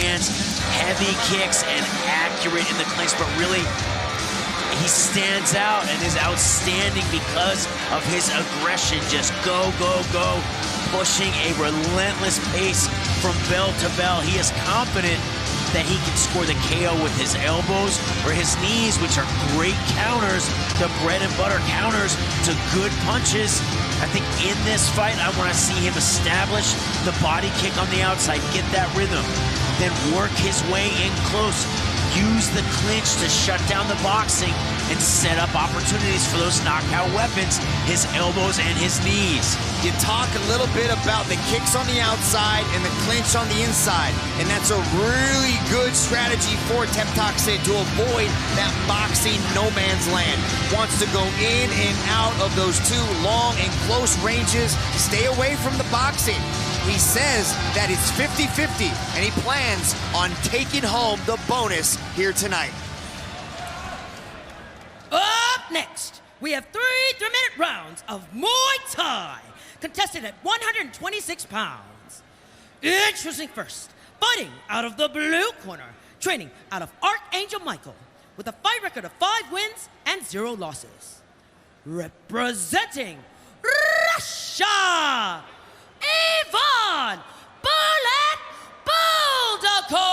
hands, heavy kicks, and accurate in the clinch, but really, he stands out and is outstanding because of his aggression. Just go, go, go, pushing a relentless pace from bell to bell. He is confident that he can score the KO with his elbows or his knees, which are great counters, the bread and butter counters to good punches. I think in this fight, I want to see him establish the body kick on the outside, get that rhythm, then work his way in close, use the clinch to shut down the boxing and set up opportunities for those knockout weapons, his elbows and his knees. You talk a little bit about the kicks on the outside and the clinch on the inside, and that's a really good strategy for Teptaksiin to avoid that boxing no man's land. Wants to go in and out of those two long and close ranges, stay away from the boxing. He says that it's 50-50, and he plans on taking home the bonus here tonight. Up next, we have three 3-minute rounds of Muay Thai, contested at 126 pounds. Introducing first, fighting out of the blue corner, training out of Archangel Michael, with a fight record of 5 wins and 0 losses. Representing Russia, Ivan Bullet Buldakov!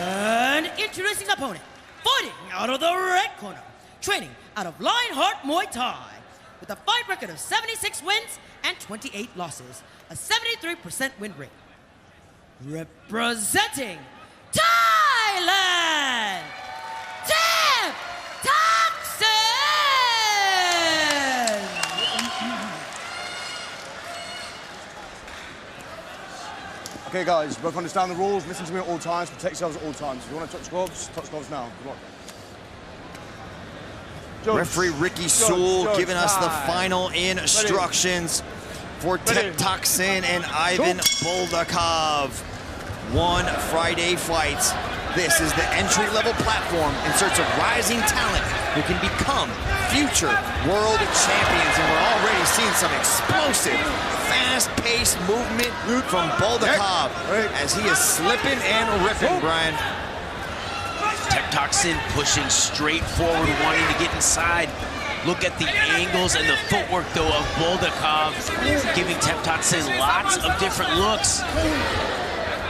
And introducing opponent, fighting out of the red corner, training out of Lionheart Muay Thai, with a fight record of 76 wins and 28 losses, a 73% win rate. Representing Thailand, Teptaksiin! Okay guys, both understand the rules, listen to me at all times, protect yourselves at all times. If you want to touch gloves now. Come on. Judge. Referee Ricky Sewell giving us the final instructions for Teptaksiin and Ivan Buldakov. 1 Friday fight. This is the entry-level platform in search of rising talent who can become future world champions. And we're already seeing some explosive, fast-paced movement from Buldakov as he is slipping and ripping, Brian. Teptaksiin pushing straight forward, wanting to get inside. Look at the angles and the footwork, though, of Buldakov, giving Teptaksiin lots of different looks.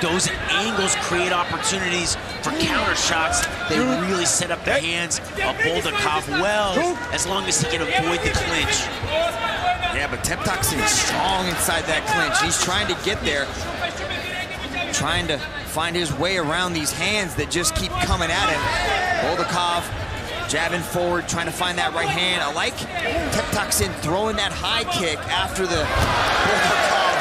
Those angles create opportunities for counter shots. They really set up the hands of Buldakov well, as long as he can avoid the clinch. Yeah, but Teptaksiin is strong inside that clinch. He's trying to get there, trying to find his way around these hands that just keep coming at him. Buldakov jabbing forward, trying to find that right hand. I like Teptaksiin throwing that high kick after the Buldakov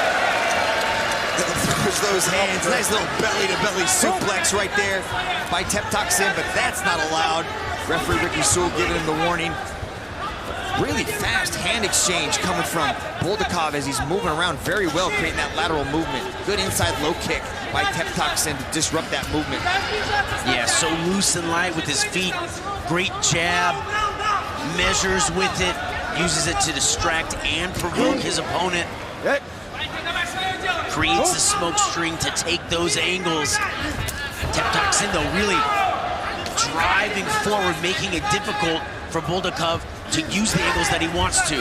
throws those hands. Nice little belly-to-belly suplex right there by Teptaksiin, but that's not allowed. Referee Ricky Sewell giving him the warning. Really fast hand exchange coming from Buldakov as he's moving around very well, creating that lateral movement. Good inside low kick by Teptaksiin to disrupt that movement. Yeah, so loose and light with his feet. Great jab, measures with it, uses it to distract and provoke his opponent. Creates the smoke string to take those angles. Teptaksiin, though, really driving forward, making it difficult for Buldakov to use the angles that he wants to.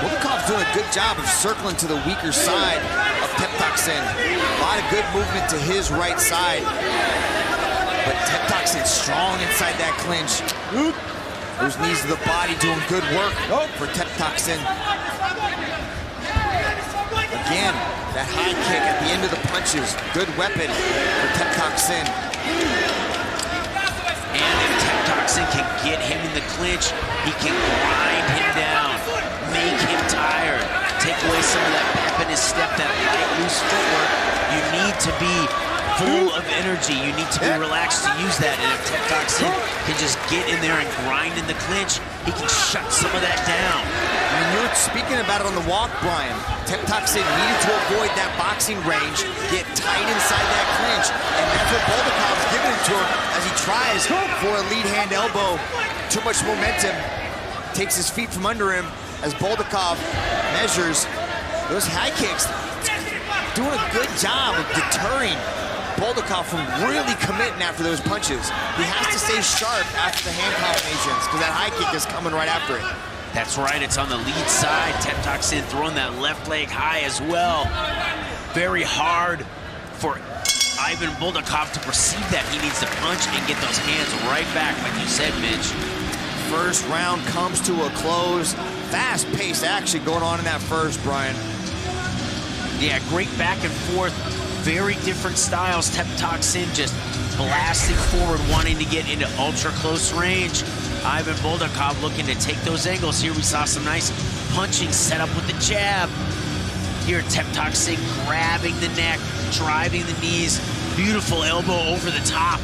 Buldakov's doing a good job of circling to the weaker side of Teptaksiin. A lot of good movement to his right side. But Teptaksiin strong inside that clinch. Those knees to the body doing good work for Teptaksiin. Again, that high kick at the end of the punches. Good weapon for Teptaksiin. And if Teptaksiin can get him in the clinch, he can grind him down, make him tired, take away some of that pep in his step, that light, loose footwork. You need to be full of energy. You need to be relaxed to use that. And if Teptaksiin can just get in there and grind in the clinch, he can shut some of that down. When you were speaking about it on the walk, Brian, Teptaksiin needed to avoid that boxing range, get tight inside that clinch, and that's what Buldakov's giving it to him as he tries for a lead hand elbow. Too much momentum, takes his feet from under him as Buldakov measures those high kicks. doing a good job of deterring Boldakov from really committing after those punches. He has to stay sharp after the hand combinations because that high kick is coming right after it. That's right, it's on the lead side. Teptoksin throwing that left leg high as well. Very hard for Ivan Boldakov to perceive that he needs to punch and get those hands right back, like you said, Mitch. First round comes to a close. Fast-paced action going on in that first, Brian. Yeah, great back and forth. Very different styles. Teptoksin just blasting forward, wanting to get into ultra-close range. Ivan Boldakov looking to take those angles. Here we saw some nice punching set up with the jab. Here, Teptoksin grabbing the neck, driving the knees. Beautiful elbow over the top.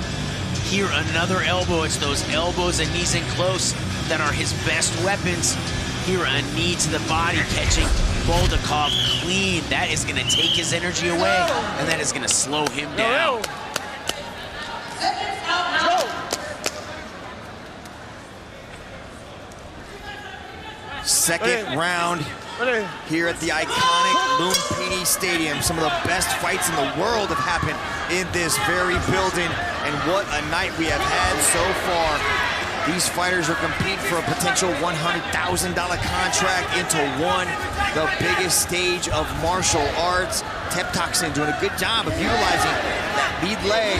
Here, another elbow. It's those elbows and knees in close that are his best weapons. Here, a knee to the body, catching Boldakov clean. That is going to take his energy away, and that is going to slow him down. Second round here at the iconic Lumpini Stadium. Some of the best fights in the world have happened in this very building, and what a night we have had so far. These fighters are competing for a potential $100,000 contract into one, the biggest stage of martial arts. Teptoksin doing a good job of utilizing that lead leg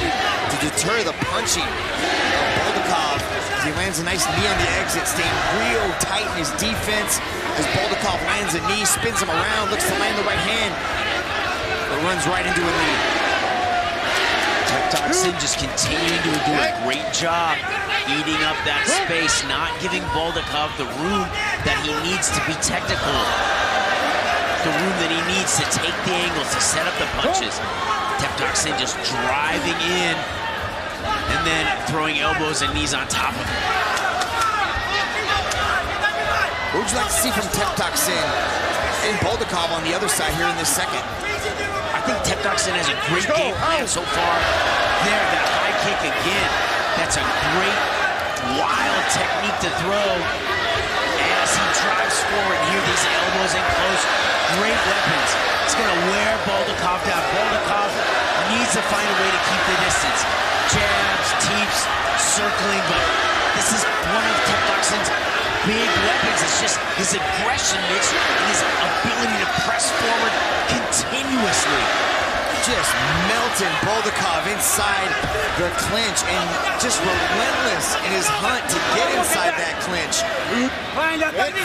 to deter the punching of Boldakov. He lands a nice knee on the exit, staying real tight in his defense. As Boldakov lands a knee, spins him around, looks to land the right hand, but runs right into a knee. Teptoksin just continuing to do a great job eating up that space, not giving Boldakov the room that he needs to be technical. The room that he needs to take the angles, to set up the punches. Teptoksin just driving in and then throwing elbows and knees on top of him. What would you like to see from Teptoksin and Boldakov on the other side here in this second? I think Teptoksin has a great game plan so far. There, that high kick again. That's a great, wild technique to throw as he drives forward. Here, these elbows in close. Great weapons. It's going to wear Boldakov down. Boldakov needs to find a way to keep the distance. Jabs, teeps, circling, but this is one of Teptoksin's big weapons. It's just his aggression, Mitch, and his ability to press forward continuously. Just melting Boldakov inside the clinch and just relentless in his hunt to get inside that clinch.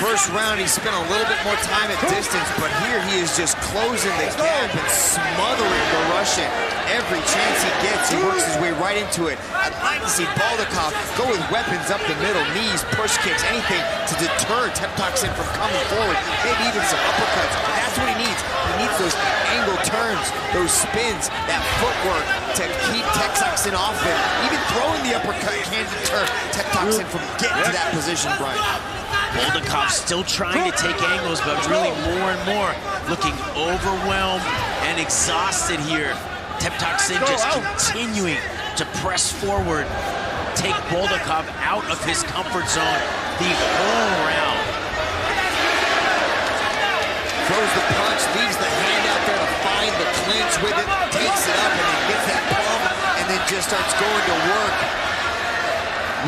First round, he spent a little bit more time at distance, but here he is just closing the gap and smothering the Russian. Every chance he gets, he works his way right into it. I'd like to see Boldakov go with weapons up the middle, knees, push kicks, anything to deter Teptoksin from coming forward, maybe even some uppercuts. That's what he needs. He needs those angle turns, those spins, that footwork to keep Teptoksin off him. Even throwing the uppercut can deter Teptoksin from getting to that position, Brian. Boldakov still trying to take angles, but really more and more looking overwhelmed and exhausted here. Teptoksin just continuing to press forward, take Boldakov out of his comfort zone the whole round. Throws the punch, leaves the hand out there to find the clinch with it, takes it up and then gets that pump, and then just starts going to work.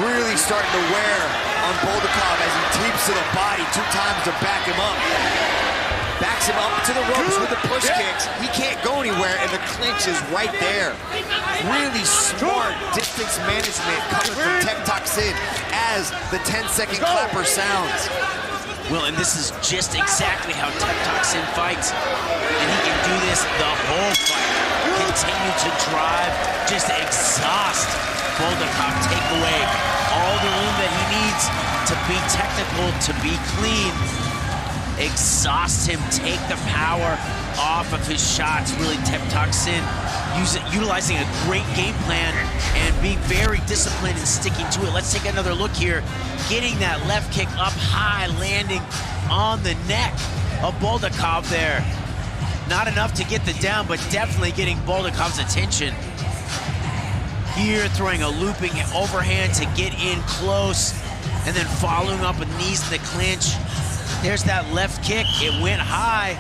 Really starting to wear on Boldakov as he teeps to the body 2 times to back him up. Backs him up to the ropes with the push kicks. He can't go anywhere, and the clinch is right there. Really smart distance management coming from Teptoksin as the 10-second clapper sounds. Well, and this is just exactly how Teptoksin fights. And he can do this the whole fight. Continue to drive, just exhaust Boldakov, take away all the room that he needs to be technical, to be clean. Exhaust him, take the power off of his shots. Really, Teptoksin utilizing a great game plan and being very disciplined and sticking to it. Let's take another look here. Getting that left kick up high, landing on the neck of Boldakov there. Not enough to get the down, but definitely getting Boldakov's attention. Here, throwing a looping overhand to get in close, and then following up with knees in the clinch. There's that left kick. It went high.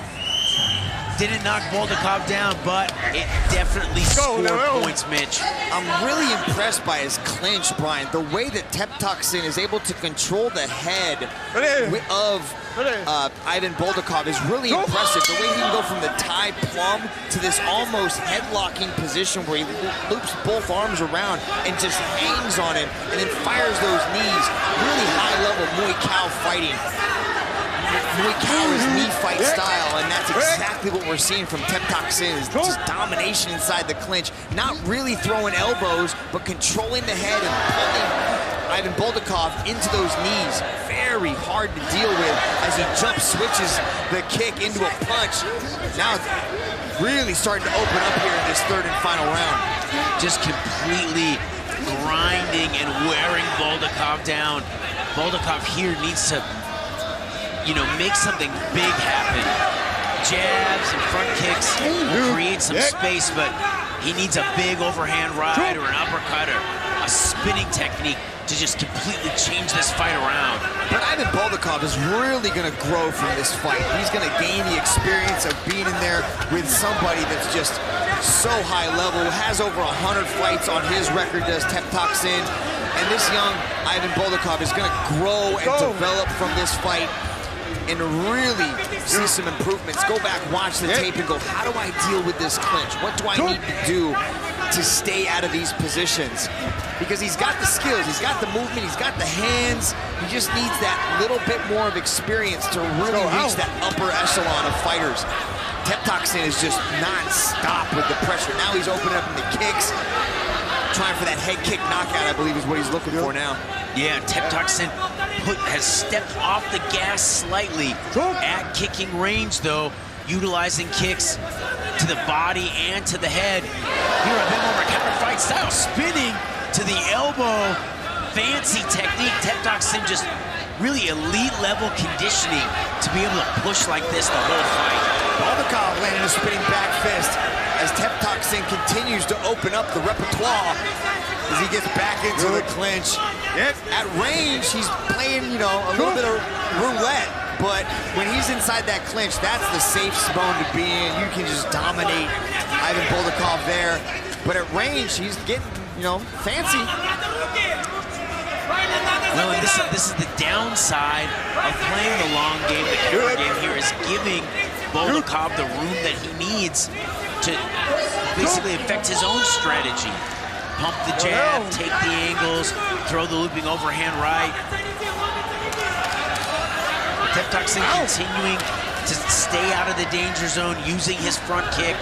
didn't knock Boldakov down, but it definitely scored points, Mitch. I'm really impressed by his clinch, Brian. The way that Teptoksin is able to control the head of Ivan Boldakov is really impressive. The way he can go from the Thai plum to this almost headlocking position where he loops both arms around and just hangs on him and then fires those knees. Really high-level Muay Thai fighting. Muay Thai is knee fight style, and that's exactly what we're seeing from Teptoksin, is just domination inside the clinch. Not really throwing elbows, but controlling the head and pulling Ivan Boldakov into those knees. Very hard to deal with as he jump switches the kick into a punch. Now really starting to open up here in this third and final round. Just completely grinding and wearing Boldakov down. Boldakov here needs to, you know, make something big happen. Jabs and front kicks create some space, but he needs a big overhand right or an uppercut or a spinning technique to just completely change this fight around. But Ivan Boldakov is really going to grow from this fight. He's going to gain the experience of being in there with somebody that's just so high level, has over 100 fights on his record, does Teptoksin. And this young Ivan Boldakov is going to grow and develop from this fight and really see some improvements. Go back, watch the tape, and go, how do I deal with this clinch? What do I need to do to stay out of these positions? Because he's got the skills, he's got the movement, he's got the hands. He just needs that little bit more of experience to really reach that upper echelon of fighters. Teptoksin is just non-stop with the pressure. Now he's opening up in the kicks, trying for that head kick knockout, I believe is what he's looking for now. Yeah, Teptoksin has stepped off the gas slightly at kicking range, though, utilizing kicks to the body and to the head. Here, a bit more of a counter-fight style, spinning to the elbow. Fancy technique. Teptoksin just really elite-level conditioning to be able to push like this the whole fight. Boldakov landing a spinning back fist as Teptoksin continues to open up the repertoire as he gets back into the clinch. At range, he's playing, you know, a little bit of roulette, but when he's inside that clinch, that's the safe zone to be in. You can just dominate Ivan Boldakov there. But at range, he's getting, you know, fancy. Well, and this is the downside of playing the long game. The counter game here is giving Boldakov the room that he needs to basically affect his own strategy. Pump the jab, take the angles, throw the looping overhand right. Teptoksin continuing to stay out of the danger zone, using his front kick,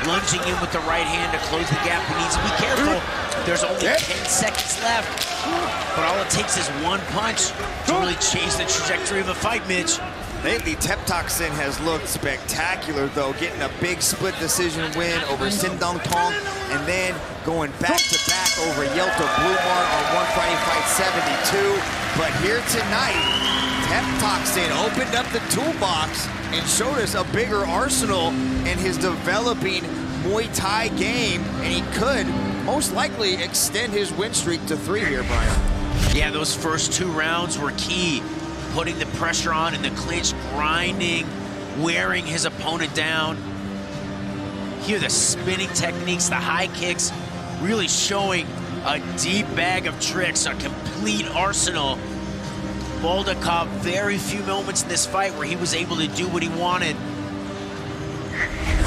lunging in with the right hand to close the gap. He needs to be careful. There's only 10 seconds left, but all it takes is one punch to really change the trajectory of a fight, Mitch. Lately, Teptoksin has looked spectacular, though, getting a big split decision win over Sin Dong Tong, and then going back-to-back over Yelta Blumar on One Friday Fight 72. But here tonight, Teptoksin opened up the toolbox and showed us a bigger arsenal in his developing Muay Thai game, and he could most likely extend his win streak to 3 here, Brian. Yeah, those first 2 rounds were key. Putting the pressure on in the clinch, grinding, wearing his opponent down. Here, the spinning techniques, the high kicks, really showing a deep bag of tricks, a complete arsenal. Boldakov, very few moments in this fight where he was able to do what he wanted.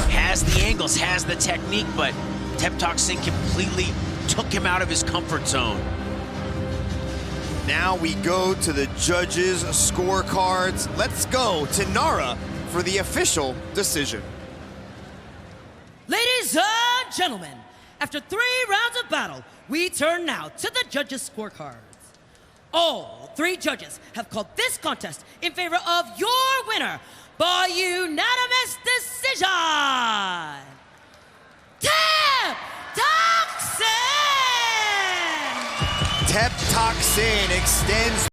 Has the angles, has the technique, but Teptoksin completely took him out of his comfort zone. Now we go to the judges' scorecards. Let's go to Nara for the official decision. Ladies and gentlemen, after 3 rounds of battle, we turn now to the judges' scorecards. All 3 judges have called this contest in favor of your winner by unanimous decision. Teptoksin! Teptoksin extends